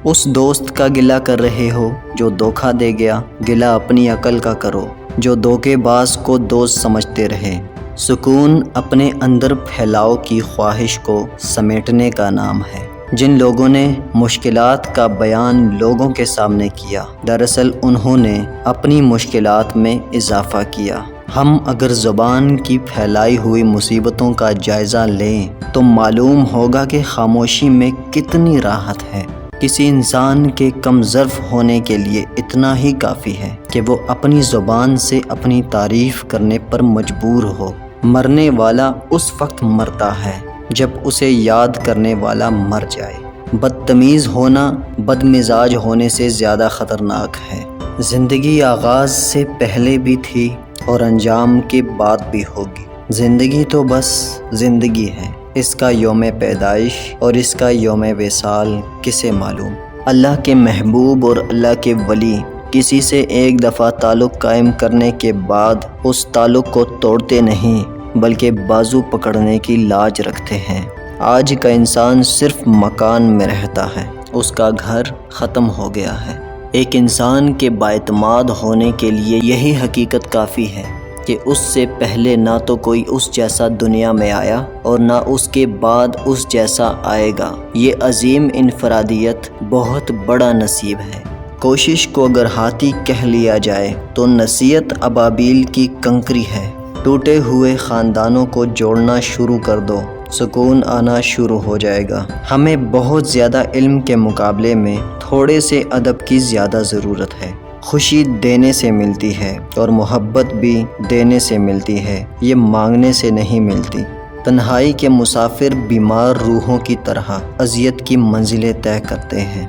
اس دوست کا گلہ کر رہے ہو جو دھوکہ دے گیا، گلہ اپنی عقل کا کرو جو دھوکے باز کو دوست سمجھتے رہے۔ سکون اپنے اندر پھیلاؤ کی خواہش کو سمیٹنے کا نام ہے۔ جن لوگوں نے مشکلات کا بیان لوگوں کے سامنے کیا، دراصل انہوں نے اپنی مشکلات میں اضافہ کیا۔ ہم اگر زبان کی پھیلائی ہوئی مصیبتوں کا جائزہ لیں تو معلوم ہوگا کہ خاموشی میں کتنی راحت ہے۔ کسی انسان کے کم ظرف ہونے کے لیے اتنا ہی کافی ہے کہ وہ اپنی زبان سے اپنی تعریف کرنے پر مجبور ہو۔ مرنے والا اس وقت مرتا ہے جب اسے یاد کرنے والا مر جائے۔ بدتمیز ہونا بد مزاج ہونے سے زیادہ خطرناک ہے۔ زندگی آغاز سے پہلے بھی تھی اور انجام کے بعد بھی ہوگی۔ زندگی تو بس زندگی ہے، اس کا یوم پیدائش اور اس کا یوم وصال کسے معلوم۔ اللہ کے محبوب اور اللہ کے ولی کسی سے ایک دفعہ تعلق قائم کرنے کے بعد اس تعلق کو توڑتے نہیں بلکہ بازو پکڑنے کی لاج رکھتے ہیں۔ آج کا انسان صرف مکان میں رہتا ہے، اس کا گھر ختم ہو گیا ہے۔ ایک انسان کے بااعتماد ہونے کے لیے یہی حقیقت کافی ہے کہ اس سے پہلے نہ تو کوئی اس جیسا دنیا میں آیا اور نہ اس کے بعد اس جیسا آئے گا۔ یہ عظیم انفرادیت بہت بڑا نصیب ہے۔ کوشش کو اگر ہاتھی کہہ لیا جائے تو نصیحت ابابیل کی کنکری ہے۔ ٹوٹے ہوئے خاندانوں کو جوڑنا شروع کر دو، سکون آنا شروع ہو جائے گا۔ ہمیں بہت زیادہ علم کے مقابلے میں تھوڑے سے ادب کی زیادہ ضرورت ہے۔ خوشی دینے سے ملتی ہے اور محبت بھی دینے سے ملتی ہے، یہ مانگنے سے نہیں ملتی۔ تنہائی کے مسافر بیمار روحوں کی طرح اذیت کی منزلیں طے کرتے ہیں۔